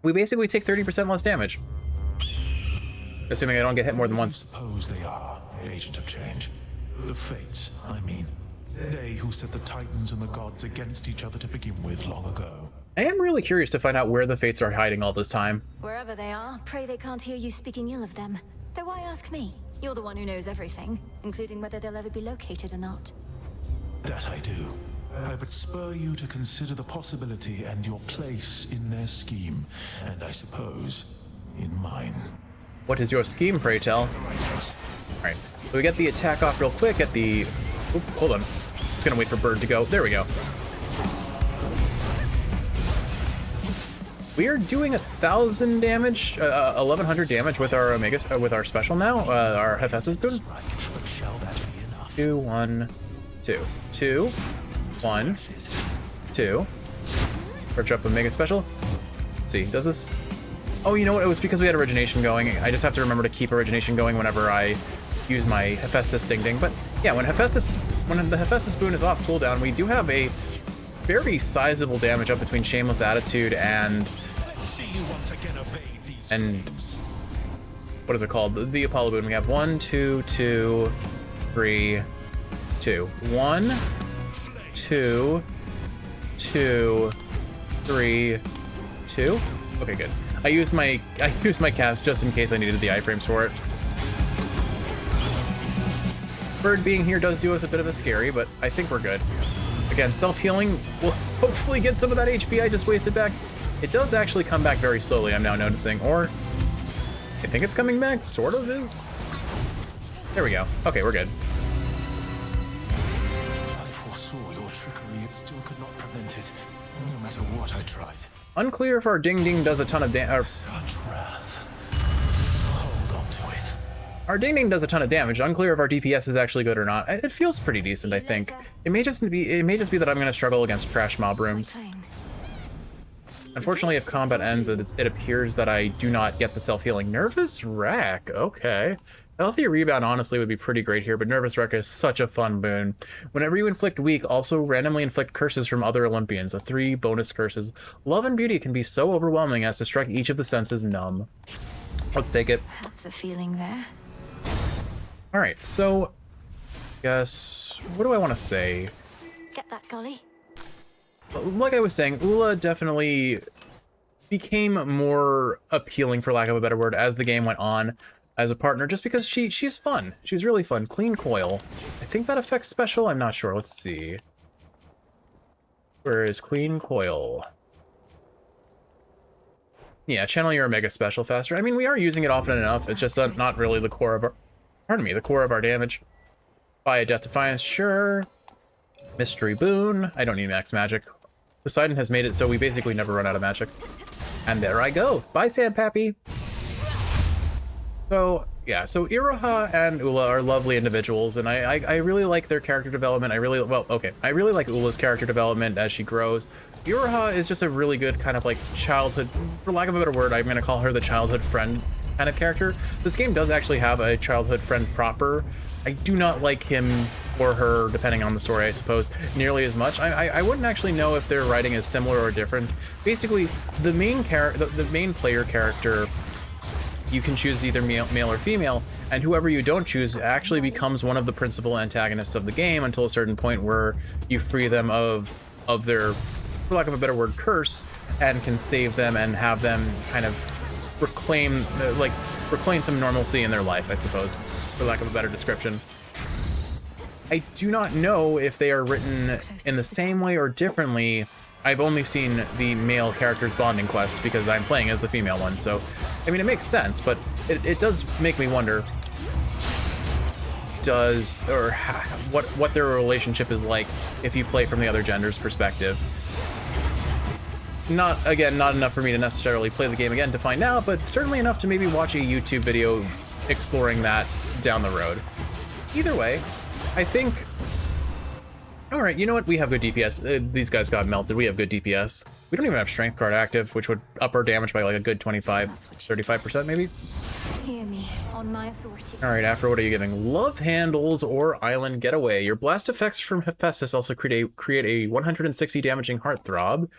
We basically take 30% less damage. Assuming I don't get hit more than once. Suppose they are, agent of change. The Fates, I mean. They who set the Titans and the gods against each other to begin with long ago. I am really curious to find out where the Fates are hiding all this time. Wherever they are, pray they can't hear you speaking ill of them. Though why ask me? You're the one who knows everything, including whether they'll ever be located or not. That I do. I would spur you to consider the possibility and your place in their scheme, and I suppose, in mine. What is your scheme, pray tell? Alright, so we get the attack off real quick at the... Oop, hold on. It's gonna wait for Bird to go. There we go. We are doing 1,000 damage, 1,100 damage with our Omega, with our special now, our Hephaestus boon. 2, 1, 2. 2, 1, 2. Search up Omega special. Let's see, does this... Oh, you know what? It was because we had origination going. I just have to remember to keep origination going whenever I use my Hephaestus Ding Ding. But yeah, when the Hephaestus boon is off cooldown, we do have a very sizable damage up between Shameless Attitude and what is it called? The Apollo boon. We have 1, 2, 2, 3, 2. 1, 2, 2, 3, 2. Okay, good. I used my cast just in case I needed the iframes for it. Bird being here does do us a bit of a scary, but I think we're good. Again, self-healing will hopefully get some of that HP I just wasted back. It does actually come back very slowly, I'm now noticing, or I think it's coming back, sort of is. There we go. Okay, we're good. I foresaw your trickery, it still could not prevent it, no matter what I tried. Unclear if our Ding Ding does a ton of damage. Such wrath. Hold on to it. Our Ding Ding does a ton of damage. Unclear if our DPS is actually good or not. It feels pretty decent, I think. It may just be that I'm gonna struggle against trash mob rooms. Unfortunately, if combat ends, it appears that I do not get the self-healing. Nervous Wreck, okay. Healthy Rebound honestly would be pretty great here, but Nervous Wreck is such a fun boon. Whenever you inflict weak, also randomly inflict curses from other Olympians, 3 bonus curses. Love and beauty can be so overwhelming as to strike each of the senses numb. Let's take it. That's a feeling there. All right, so, yes, what do I want to say? Get that, Golly. Like I was saying, Ula definitely became more appealing, for lack of a better word, as the game went on as a partner, just because she's fun. She's really fun. Clean Coil. I think that affects special. I'm not sure. Let's see. Where is Clean Coil? Yeah, channel your Omega special faster. I mean, we are using it often enough. It's just not really the core of our... Pardon me, the core of our damage. Buy a Death Defiance, sure. Mystery Boon. I don't need max magic. Poseidon has made it so we basically never run out of magic. And there I go. Bye, Sandpappy. So, yeah, so Iroha and Ula are lovely individuals, and I really like their character development. I really like Ula's character development as she grows. Iroha is just a really good kind of like childhood, for lack of a better word, I'm gonna call her the childhood friend kind of character. This game does actually have a childhood friend proper. I do not like him or her, depending on the story, I suppose, nearly as much. I wouldn't actually know if their writing is similar or different. Basically, the main player character, you can choose either male or female, and whoever you don't choose actually becomes one of the principal antagonists of the game until a certain point where you free them of their, for lack of a better word, curse, and can save them and have them kind of reclaim some normalcy in their life, I suppose, for lack of a better description. I do not know if they are written in the same way or differently I've only seen the male characters bonding quests because I'm playing as the female one. So, I mean, it makes sense, but it does make me wonder, what their relationship is like if you play from the other gender's perspective. Not enough for me to necessarily play the game again to find out, but certainly enough to maybe watch a YouTube video exploring that down the road. Either way, I think... Alright, you know what? We have good DPS. These guys got melted. We have good DPS. We don't even have Strength card active, which would up our damage by like a good 35% maybe? Hear me, on my authority. Alright, Afro, what are you giving? Love Handles or Island Getaway. Your blast effects from Hephaestus also create a 160 damaging Heartthrob.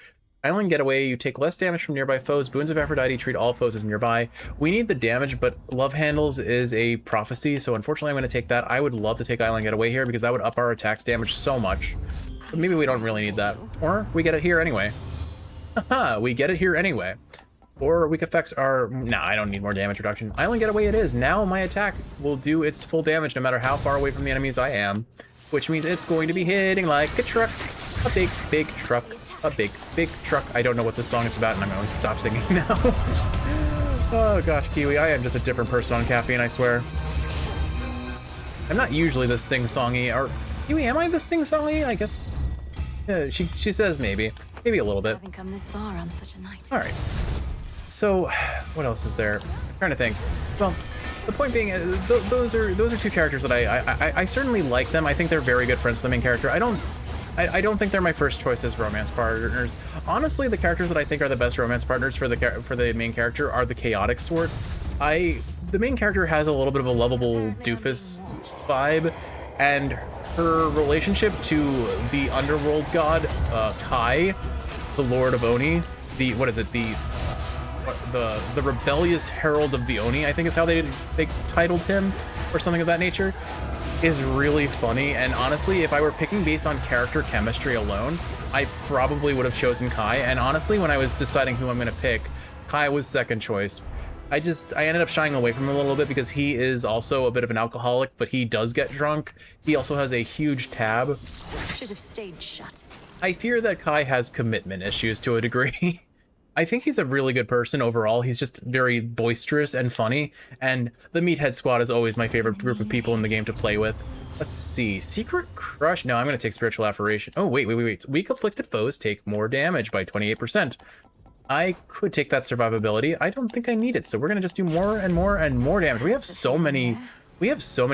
Island Getaway, you take less damage from nearby foes. Boons of Aphrodite treat all foes as nearby. We need the damage, but Love Handles is a prophecy, so unfortunately I'm going to take that. I would love to take Island Getaway here because that would up our attacks damage so much. But maybe we don't really need that. Or we get it here anyway. Haha, we get it here anyway. Or weak effects are... Nah, I don't need more damage reduction. Island Getaway it is. Now my attack will do its full damage no matter how far away from the enemies I am. Which means it's going to be hitting like a truck. A big, big truck. A big, big truck. I don't know what this song is about, and I'm going to stop singing now. Oh gosh, Kiwi, I am just a different person on caffeine, I swear. I'm not usually this sing-songy, or... Kiwi, am I this sing-songy? I guess... Yeah, she says maybe. Maybe a little bit. Having come this far on such a night. Alright. So, what else is there? I'm trying to think. Well, the point being, those are two characters that I certainly like them. I think they're very good friends to the main character. I don't think they're my first choice as romance partners. Honestly, the characters that I think are the best romance partners for the main character are the chaotic sort. The main character has a little bit of a lovable doofus vibe, and her relationship to the underworld god Kai, the Lord of Oni, the rebellious herald of the Oni, I think is how they titled him, or something of that nature, is really funny. And honestly, if I were picking based on character chemistry alone, I probably would have chosen Kai. And honestly, when I was deciding who I'm gonna pick, Kai was second choice. I ended up shying away from him a little bit because he is also a bit of an alcoholic, but he does get drunk. He also has a huge tab. Should have stayed shut. I fear that Kai has commitment issues to a degree. I think he's a really good person overall. He's just very boisterous and funny, and the Meathead Squad is always my favorite group of people in the game to play with. Let's see, Secret Crush. No, I'm gonna take Spiritual Affirmation. Oh, wait. Weak afflicted foes take more damage by 28%. I could take that survivability. I don't think I need it, so we're gonna just do more and more and more damage. We have so many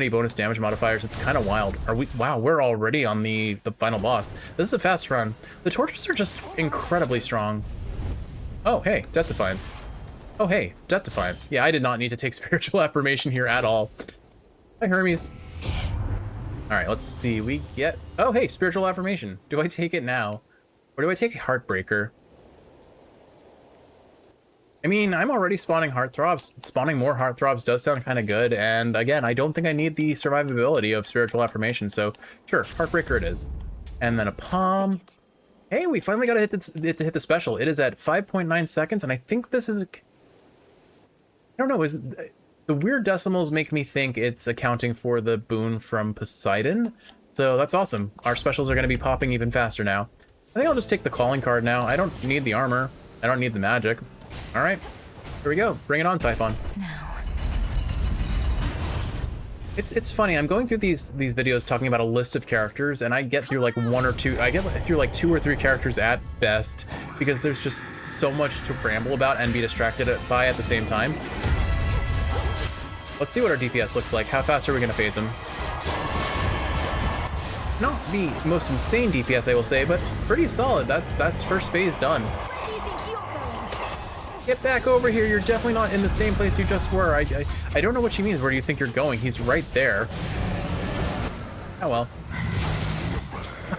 bonus damage modifiers. It's kind of wild. Wow, we're already on the final boss. This is a fast run. The torches are just incredibly strong. Oh, hey, Death Defiance. Oh, hey, Death Defiance. Yeah, I did not need to take Spiritual Affirmation here at all. Hi, Hermes. All right, let's see. We get... Oh, hey, Spiritual Affirmation. Do I take it now? Or do I take Heartbreaker? I mean, I'm already spawning Heartthrobs. Spawning more Heartthrobs does sound kind of good. And again, I don't think I need the survivability of Spiritual Affirmation. So, sure, Heartbreaker it is. And then a Palm. Hey, we finally got it to hit the special. It is at 5.9 seconds, and I think this is... I don't know, the weird decimals make me think it's accounting for the boon from Poseidon. So that's awesome. Our specials are going to be popping even faster now. I think I'll just take the calling card now. I don't need the armor. I don't need the magic. All right, here we go. Bring it on, Typhon. Now. It's funny, I'm going through these videos talking about a list of characters, and I get through like two or three characters at best, because there's just so much to ramble about and be distracted by at the same time. Let's see what our DPS looks like. How fast are we gonna phase him? Not the most insane DPS, I will say, but pretty solid. That's first phase done. Get back over here. You're definitely not in the same place you just were. I don't know what she means. Where do you think you're going? He's right there. Oh well.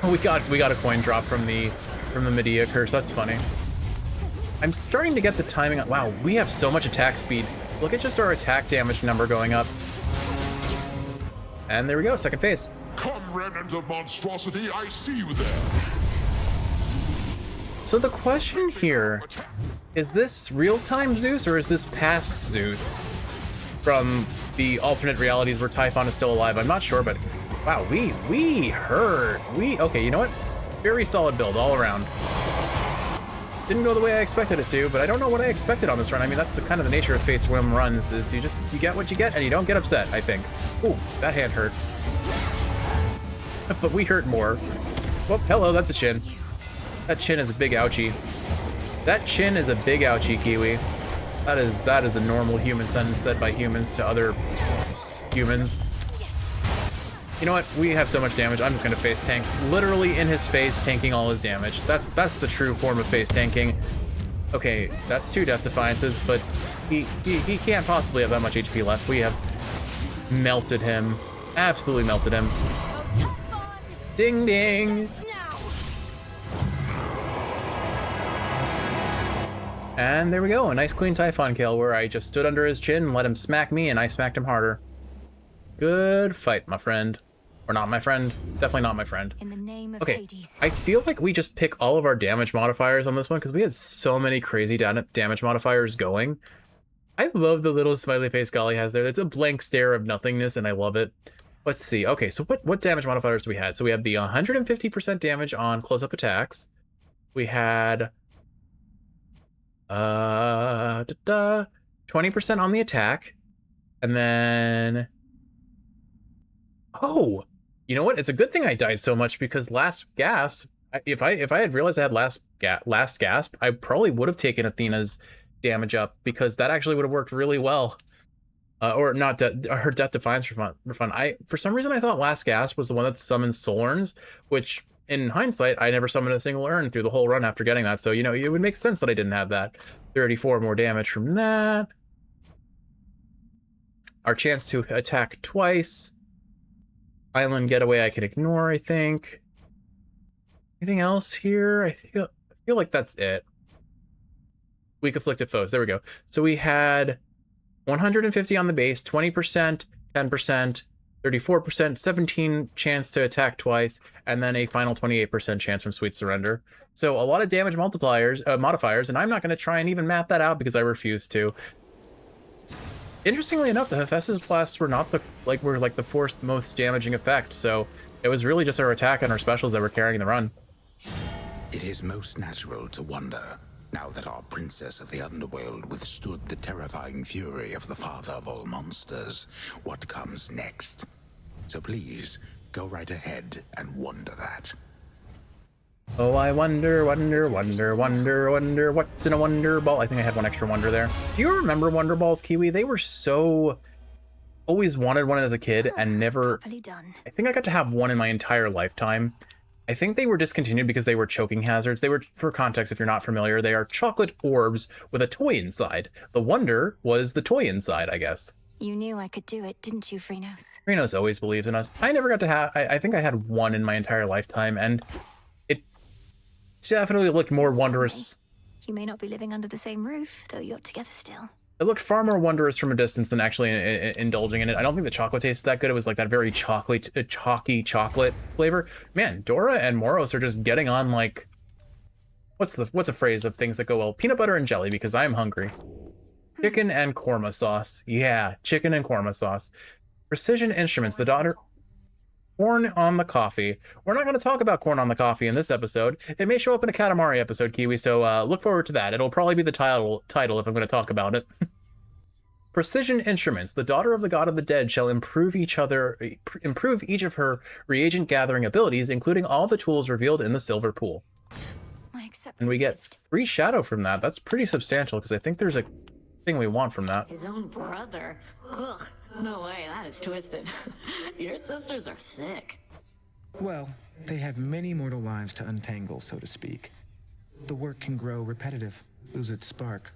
we got a coin drop from the Medea curse. That's funny. I'm starting to get the timing. Wow, we have so much attack speed. Look at just our attack damage number going up. And there we go, second phase. Come, remnant of monstrosity, I see you there. So the question here, is this real-time Zeus or is this past Zeus from the alternate realities where Typhon is still alive? I'm not sure, but wow, okay, you know what? Very solid build all around. Didn't go the way I expected it to, but I don't know what I expected on this run. I mean, that's the kind of the nature of Fate's Whim runs, is you get what you get and you don't get upset, I think. Ooh, that hand hurt. But we hurt more. Well, hello, that's a chin. That chin is a big ouchie. That chin is a big ouchie, Kiwi. That is a normal human sentence said by humans to other humans. You know what? We have so much damage. I'm just gonna face tank. Literally in his face, tanking all his damage. That's the true form of face tanking. Okay, that's 2 Death Defiances, but he can't possibly have that much HP left. We have melted him. Absolutely melted him. Ding ding! And there we go, a nice clean Typhon kill where I just stood under his chin and let him smack me and I smacked him harder. Good fight, my friend. Or not my friend. Definitely not my friend. In the name of Okay, Hades. I feel like we just pick all of our damage modifiers on this one because we had so many crazy damage modifiers going. I love the little smiley face Golly has there. It's a blank stare of nothingness and I love it. Let's see. Okay, so what damage modifiers do we have? So we have the 150% damage on close-up attacks. We had 20% on the attack. And then... Oh! You know what? It's a good thing I died so much because last gasp, if I had realized I had last gasp, I probably would have taken Athena's damage up because that actually would have worked really well. Or not, her Death Defiance for fun. For some reason I thought last gasp was the one that summons soul urns, which in hindsight I never summoned a single urn through the whole run after getting that. So you know it would make sense that I didn't have that. 34 more damage from that. Our chance to attack twice. Island getaway I can ignore, I think. Anything else here? I feel like that's it. Weak afflicted foes. There we go. So we had 150 on the base, 20%, 10%, 34%, 17 chance to attack twice, and then a final 28% chance from Sweet Surrender. So a lot of damage modifiers, and I'm not going to try and even math that out because I refuse to. Interestingly enough, the Hephaestus blasts were not the the fourth most damaging effect, so it was really just our attack and our specials that were carrying the run. It is most natural to wonder, now that our princess of the underworld withstood the terrifying fury of the father of all monsters, what comes next. So please, go right ahead and wonder that. Oh, I wonder, what's in a Wonder Ball? I think I had one extra wonder there. Do you remember Wonder Balls, Kiwi? They were so... Always wanted one as a kid and never... I think I got to have one in my entire lifetime. I think they were discontinued because they were choking hazards. They were, for context, if you're not familiar, they are chocolate orbs with a toy inside. The Wonder was the toy inside, I guess. You knew I could do it, didn't you, Phrenos? Phrenos always believes in us. I never got to have... I think I had one in my entire lifetime, and... definitely looked more wondrous. You may not be living under the same roof, though you're together still. It looked far more wondrous from a distance than actually indulging in it. I don't think the chocolate tasted that good. It was like that very chalky chocolate flavor. Man, Dora and Moros are just getting on like... What's a phrase of things that go well? Peanut butter and jelly, because I am hungry. Chicken and korma sauce. Yeah, chicken and korma sauce. Precision Instruments, the daughter... Corn on the coffee. We're not going to talk about corn on the coffee in this episode. It may show up in a Katamari episode, Kiwi, so look forward to that. It'll probably be the title if I'm going to talk about it. Precision Instruments, the daughter of the god of the dead, shall improve each of her reagent gathering abilities, including all the tools revealed in the silver pool. And we get 3 shadow from that. That's pretty substantial because I think there's a thing we want from that. His own brother. Ugh. No way, that is twisted. Your sisters are sick. Well, they have many mortal lives to untangle, so to speak. The work can grow repetitive, lose its spark.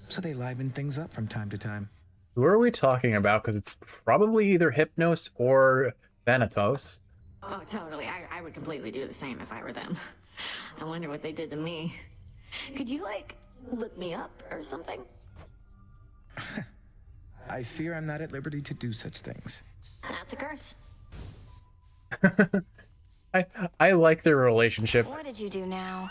So they liven things up from time to time. Who are we talking about? Because it's probably either Hypnos or Thanatos. Oh, totally. I would completely do the same if I were them. I wonder what they did to me. Could you, look me up or something? I fear I'm not at liberty to do such things. That's a curse. I like their relationship. What did you do now?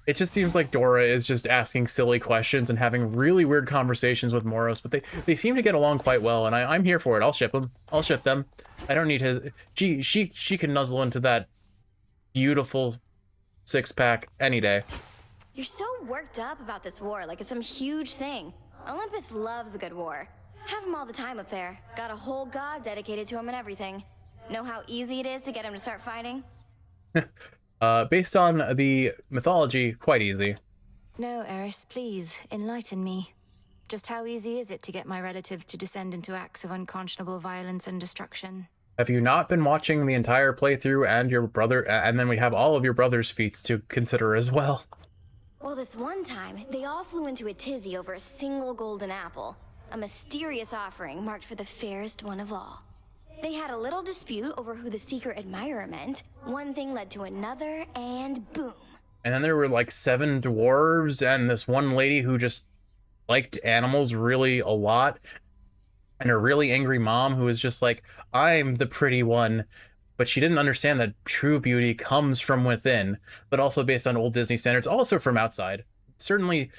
It just seems like Dora is just asking silly questions and having really weird conversations with Moros, but they seem to get along quite well, and I'm here for it. I'll ship them. I'll ship them. I don't need his... She can nuzzle into that beautiful 6-pack any day. You're so worked up about this war, like it's some huge thing. Olympus loves a good war. Have him all the time up there. Got a whole god dedicated to him and everything. Know how easy it is to get him to start fighting? Based on the mythology, quite easy. No, Eris, please, enlighten me. Just how easy is it to get my relatives to descend into acts of unconscionable violence and destruction? Have you not been watching the entire playthrough and your brother, and then we have all of your brother's feats to consider as well? Well, this one time, they all flew into a tizzy over a single golden apple. A mysterious offering marked for the fairest one of all. They had a little dispute over who the secret admirer meant. One thing led to another, and boom. And then there were like 7 dwarves and this one lady who just liked animals really a lot. And a really angry mom who was just like, I'm the pretty one. But she didn't understand that true beauty comes from within, but also based on old Disney standards, also from outside. Certainly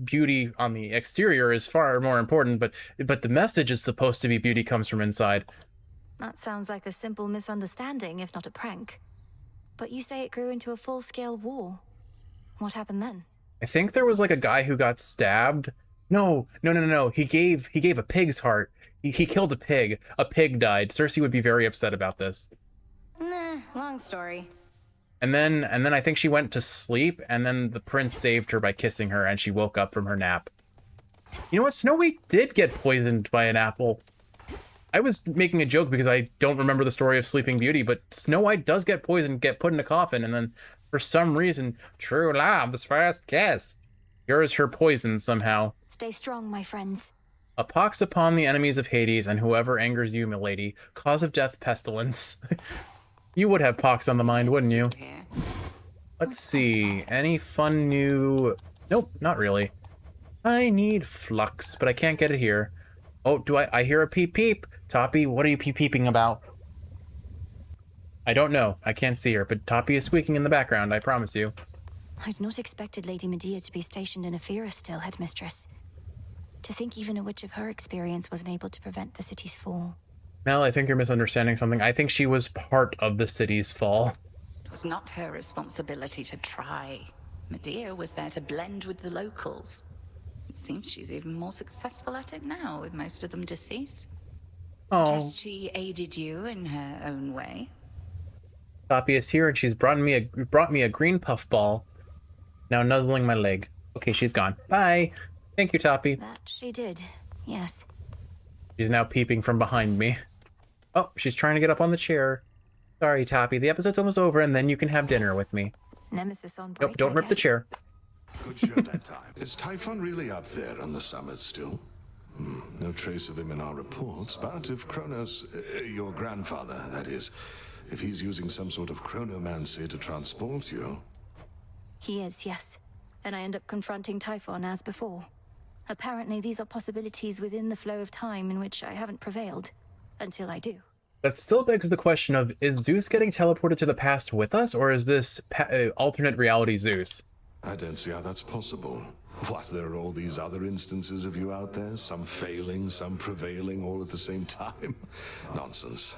beauty on the exterior is far more important, but the message is supposed to be beauty comes from inside. That sounds like a simple misunderstanding, if not a prank. But you say it grew into a full-scale war. What happened then? I think there was like a guy who got stabbed. No. He gave a pig's heart. He killed a pig. A pig died. Cersei would be very upset about this. Nah, long story. And then I think she went to sleep, and then the prince saved her by kissing her, and she woke up from her nap. You know what? Snow White did get poisoned by an apple. I was making a joke because I don't remember the story of Sleeping Beauty, but Snow White does get poisoned, get put in a coffin, and then for some reason, true love's first kiss cures her poison somehow. Stay strong, my friends. A pox upon the enemies of Hades and whoever angers you, milady. Cause of death, pestilence. You would have pox on the mind, wouldn't you? Let's see. Any fun new... Nope, not really. I need flux, but I can't get it here. Oh, I hear a peep peep. Toppy, what are you peep peeping about? I don't know. I can't see her, but Toppy is squeaking in the background, I promise you. I'd not expected Lady Medea to be stationed in Ephira still, Headmistress. To think even a witch of her experience wasn't able to prevent the city's fall. Mel, I think you're misunderstanding something. I think she was part of the city's fall. It was not her responsibility to try. Medea was there to blend with the locals. It seems she's even more successful at it now, with most of them deceased. Oh. Just she aided you in her own way. Toppy is here, and she's brought me a green puff ball. Now nuzzling my leg. Okay, she's gone. Bye. Thank you, Toppy. That she did, yes. She's now peeping from behind me. Oh, she's trying to get up on the chair. Sorry, Toppy. The episode's almost over, and then you can have dinner with me. Nemesis on break. Nope, don't rip the chair. Good show that time. Is Typhon really up there on the summit still? No trace of him in our reports, but if Kronos, your grandfather, that is, if he's using some sort of chronomancy to transport you... He is, yes. And I end up confronting Typhon as before. Apparently, these are possibilities within the flow of time in which I haven't prevailed. Until I do. That still begs the question of, is Zeus getting teleported to the past with us, or is this alternate reality Zeus? I don't see how that's possible. What, there are all these other instances of you out there, some failing, some prevailing, all at the same time? Nonsense.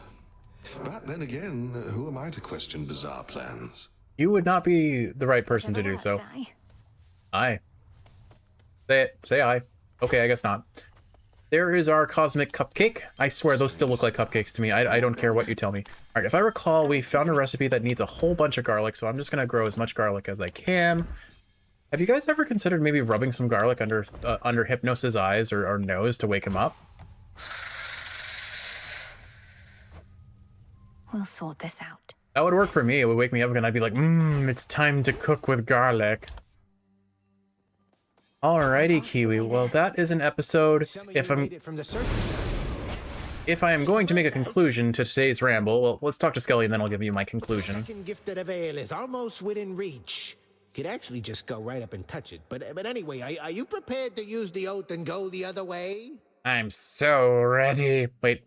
But then again, who am I to question bizarre plans? You would not be the right person to do so. Aye. Say it. Say aye. Okay, I guess not. There is our cosmic cupcake. I swear, those still look like cupcakes to me. I don't care what you tell me. All right, if I recall, we found a recipe that needs a whole bunch of garlic, so I'm just going to grow as much garlic as I can. Have you guys ever considered maybe rubbing some garlic under Hypnos' eyes or nose to wake him up? We'll sort this out. That would work for me. It would wake me up and I'd be like, it's time to cook with garlic. Alrighty, Kiwi. Well, that is an episode. If I am going to make a conclusion to today's ramble, well, let's talk to Skelly and then I'll give you my conclusion. Second gift of the veil is almost within reach. Could actually just go right up and touch it. But anyway, are you prepared to use the oath and go the other way? I'm so ready. Wait,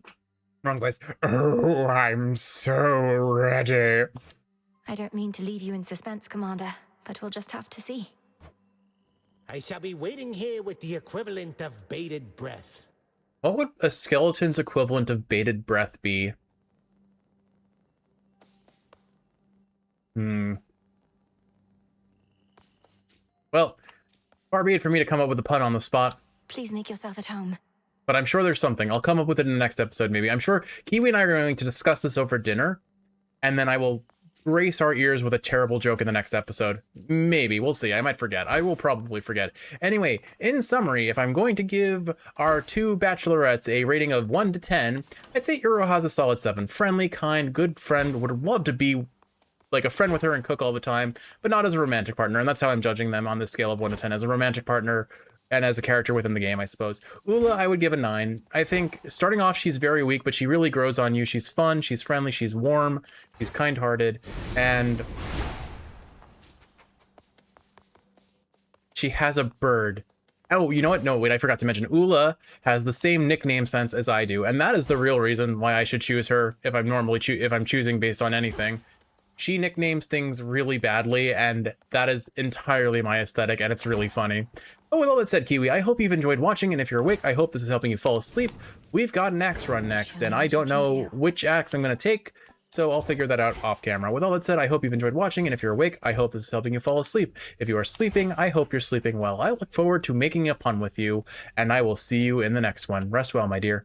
wrong place. Oh, I'm so ready. I don't mean to leave you in suspense, Commander, but we'll just have to see. I shall be waiting here with the equivalent of bated breath. What would a skeleton's equivalent of bated breath be? Well, far be it for me to come up with a pun on the spot. Please make yourself at home. But I'm sure there's something. I'll come up with it in the next episode, maybe. I'm sure Kiwi and I are going to discuss this over dinner, and then I will brace our ears with a terrible joke in the next episode. Maybe. We'll see. I might forget. I will probably forget. Anyway, in summary, if I'm going to give our two bachelorettes a rating of 1 to 10, I'd say Uro has a solid 7. Friendly, kind, good friend. Would love to be like a friend with her and cook all the time, but not as a romantic partner. And that's how I'm judging them on this scale of 1 to 10, as a romantic partner and as a character within the game, I suppose. Ula, I would give a 9. I think starting off, she's very weak, but she really grows on you. She's fun, she's friendly, she's warm, she's kind-hearted, and she has a bird. Oh, you know what? No, wait, I forgot to mention. Ula has the same nickname sense as I do, and that is the real reason why I should choose her if I'm normally if I'm choosing based on anything. She nicknames things really badly, and that is entirely my aesthetic, and it's really funny. But with all that said, Kiwi, I hope you've enjoyed watching, and if you're awake, I hope this is helping you fall asleep. We've got an axe run next, and I don't know which axe I'm going to take, so I'll figure that out off camera. With all that said, I hope you've enjoyed watching, and if you're awake, I hope this is helping you fall asleep. If you are sleeping, I hope you're sleeping well. I look forward to making a pun with you, and I will see you in the next one. Rest well, my dear.